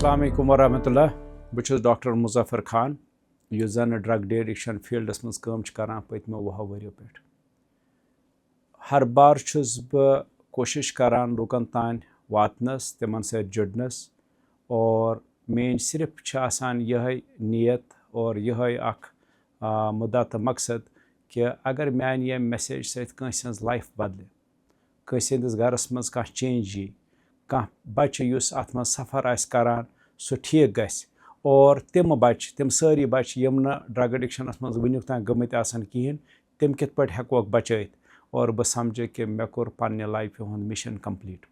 अस्सलाम वालेकुम वरहमतुल्लाह। बस डॉक्टर मुजफ्फर खान युस जन ड्रग डी एडिक्शन फील्डस मज काम करान पत्मो 20 वरियो पे। हर बार छुस बह कोशिश करान लुकन तान वातनस तिमन सत जुड़नस और मेन सिर्फ आसान यह नीयत और यह अख मुद्दा तो मकसद कि अगर मान ये मैसेज सत कंस लाइफ बदल कंस गरस मज कह चेंज यी कह बच्चे युस अत मज सफ़र आस करान सह ठीक गस और तिम बच्चे तिम सारी बच्चे यम न ड्रग एडिक्शनस मज वुनिक तान गमित आसन कहें तिम कित पट हेकोक बचत और बह समझे कि मे कोर पन्ने लाइफ हुंद मिशन कंप्लीट।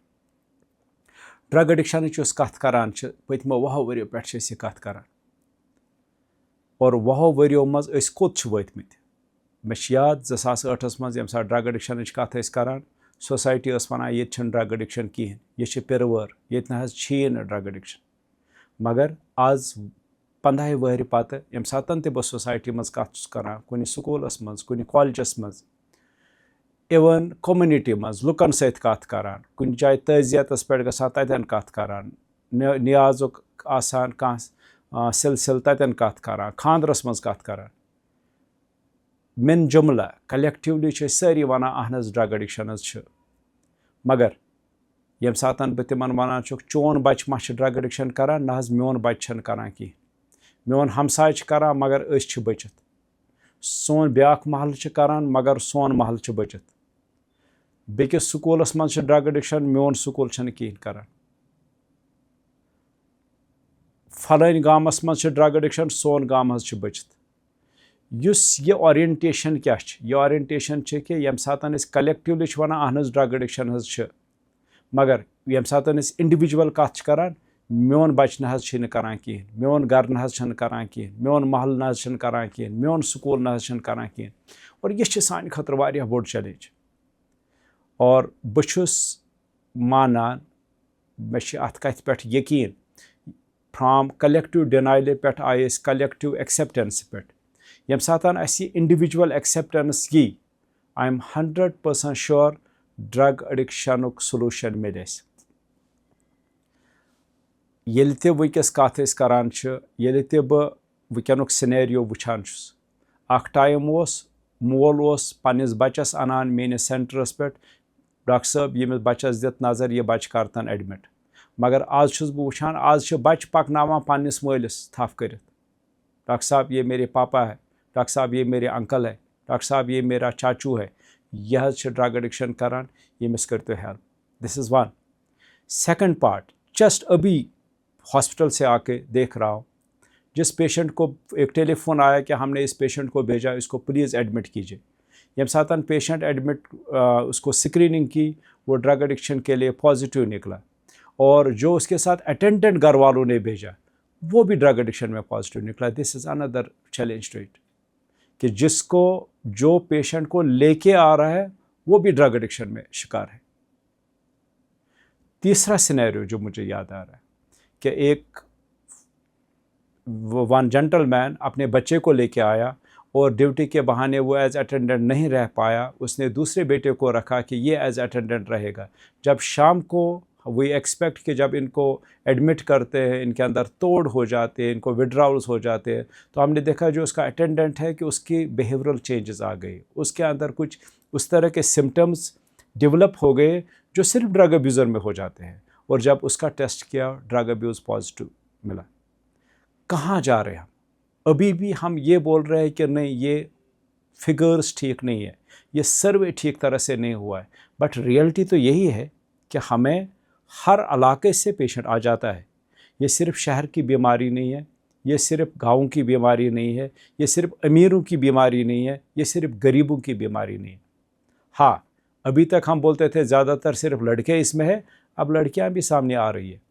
ड्रग एडिक्शन कथ करान पत्मो 20 वरियो पे यह कथ करान और 20 वरियो मज कोत वतमित। मे याद 2008 मज यम ड्रग एडिक्शन कथ करान सोसाइटी वन ये ड्रग एडिक्शन कहें यह पिरवर ये ना ड्रग एडिक्शन मगर आज 15 वहर पत यम सात बह सोसाइटी मज कथ करान कुन स्कूलस मज कुन कॉलेजस मज इवन कम्युनिटी मज लुकन सत कथ करान कुन जाए तजियतस पे गसान ततन कथ करान नियाजुक आसान कह सिलसिल ततन कथ करान खानदरस मज कथ करान मिन जुमला कलेक्टिवली सारी वन अहन ड्रग एडिक्शन मगर यम सात बह तिमन वन चोन बच मा ड्रग एडिक्शन करान ना मोन बच्चे करान कहें मोन हमसाय करान मगर बचित सोन ब्याक महल करान मगर सोन महल बचित बेकिस स्कूलस मज ड्रग एडिक्शन मोन स्कूल कहें करान फलान गामस मज ड्रग एडिक्शन सोन गाम बचित युस ये ओरिएंटेशन क्या ये ओरिएंटेशन कि यम सात कलेक्टिवली वन अहन ड्रग एडिक्शन मगर यम सात इंडिविजुअल कथ करान मोन बच ना करान कहें मोन घर ना करान कहें मोन महल ना करान कहें मोन स्कूल ना करान कहें और यह सान खतर वारिया बोड़ चैलेंज और बहुस मानान मे अत कथ पे यकीन फ्राम कलेक्टिव डिनाइल पे आए कलेक्टिव एक्सेप्टेंस पे यम सात इंडिविजुअल एक्सेप्टेंस यी I am 100% sure drug addiction solution मिले ये वस कथ करान ये बह वुकनुक सिनेरियो वुचान अख टाइम मोल पन्निस बच्चस अनान मेनिस सेंटरस पे डॉक्टर साहब यमिस बच्चस दित नजर यह बच्चे करतन एडमिट मगर आज बह वुचान आज बच्चे पकनावान पन्निस मालिस थफ कर डॉक्टर साहब ये मेरे पापा है डॉक्टर साहब ये मेरे अंकल है डॉक्टर साहब ये मेरा चाचू है यह ड्रग एडिक्शन करान यमिस करते help this is one. Second part just अभी हॉस्पिटल से आके देख रहा हूँ जिस पेशेंट को एक टेलीफोन आया कि हमने इस पेशेंट को भेजा इसको प्लीज़ एडमिट कीजिए यम सात पेशेंट एडमिट उसको स्क्रीनिंग की वो ड्रग एडिक्शन के लिए पॉजिटिव निकला और जो उसके साथ अटेंडेंट घर वालों ने भेजा वो भी ड्रग एडिक्शन में पॉजिटिव निकला। This is another challenge to it कि जिसको जो पेशेंट को लेके आ रहा है वो भी ड्रग एडिक्शन में शिकार है। तीसरा सिनेरियो जो मुझे याद आ रहा है कि एक वन जेंटलमैन अपने बच्चे को लेके आया और ड्यूटी के बहाने वो एज अटेंडेंट नहीं रह पाया उसने दूसरे बेटे को रखा कि ये एज अटेंडेंट रहेगा। जब शाम को वी एक्सपेक्ट कि जब इनको एडमिट करते हैं इनके अंदर तोड़ हो जाते हैं इनको विड्रॉल्स हो जाते हैं तो हमने देखा जो उसका अटेंडेंट है कि उसकी बिहेवियरल चेंजेस आ गई उसके अंदर कुछ उस तरह के सिम्टम्स डेवलप हो गए जो सिर्फ ड्रग अब्यूज़र में हो जाते हैं और जब उसका टेस्ट किया ड्रग अब्यूज़ पॉजिटिव मिला। कहाँ जा रहे हैं अभी भी हम ये बोल रहे हैं कि नहीं ये फिगर्स ठीक नहीं है ये सर्वे ठीक तरह से नहीं हुआ है बट रियलिटी तो यही है कि हमें हर इलाके से पेशेंट आ जाता है। ये सिर्फ शहर की बीमारी नहीं है ये सिर्फ गाँव की बीमारी नहीं है ये सिर्फ अमीरों की बीमारी नहीं है ये सिर्फ गरीबों की बीमारी नहीं है। हाँ अभी तक हम बोलते थे ज़्यादातर सिर्फ लड़के इसमें है अब लड़कियां भी सामने आ रही है।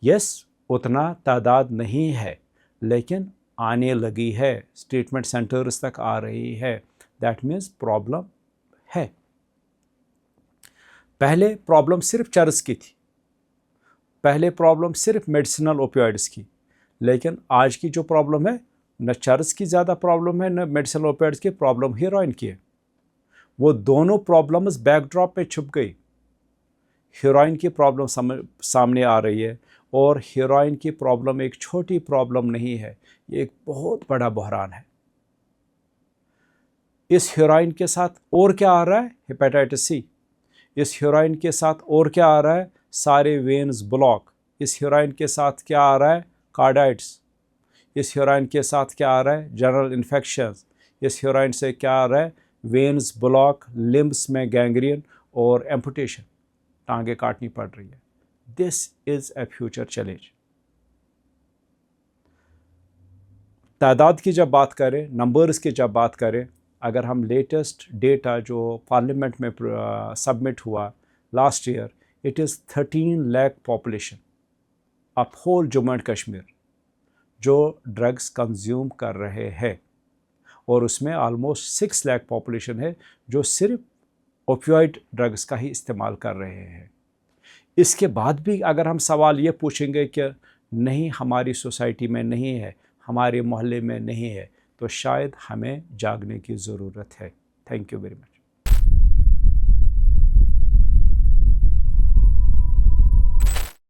यस उतना तादाद नहीं है लेकिन आने लगी है ट्रीटमेंट सेंटर्स तक आ रही है दैट मीन्स प्रॉब्लम है। पहले प्रॉब्लम सिर्फ चरस की थी पहले प्रॉब्लम सिर्फ मेडिसिनल ओपियोइड्स की लेकिन आज की जो प्रॉब्लम है न चरस की ज़्यादा प्रॉब्लम है न मेडिसिनल ओपियोइड्स की प्रॉब्लम हीरोइन की है। वो दोनों प्रॉब्लम्स बैकड्रॉप पे छुप गई। हीरोइन की प्रॉब्लम सामने आ रही है और हेरोइन की प्रॉब्लम एक छोटी प्रॉब्लम नहीं है, ये एक बहुत बड़ा बहरान है। इस हेरोइन के साथ और क्या आ रहा है? Hepatitis C. इस हेरोइन के साथ और क्या आ रहा है? सारे वेन्स ब्लॉक। इस हेरोइन के साथ क्या आ रहा है? कार्डाइट्स। इस हेरोइन के साथ क्या आ रहा है? General infections. इस हेरोइन से क्या आ रहा है? वेन्स ब्लॉक, लिम्ब्स में गैंग्रीन और एम्पुटेशन, टांगे काटनी पड़ रही है। This is a future challenge. तादाद की जब बात करें, नंबर्स की जब बात करें, अगर हम लेटेस्ट डेटा जो पार्लियामेंट में सबमिट हुआ last year, it is 13 lakh population of whole Jammu and Kashmir जो ड्रग्स कंज्यूम कर रहे हैं, और उसमें ऑलमोस्ट 6 लाख पॉपुलेशन है जो सिर्फ ओपियोइड ड्रग्स का ही इस्तेमाल कर रहे हैं। इसके बाद भी अगर हम सवाल ये पूछेंगे कि नहीं हमारी सोसाइटी में नहीं है, हमारे मोहल्ले में नहीं है, तो शायद हमें जागने की ज़रूरत है। Thank you very much.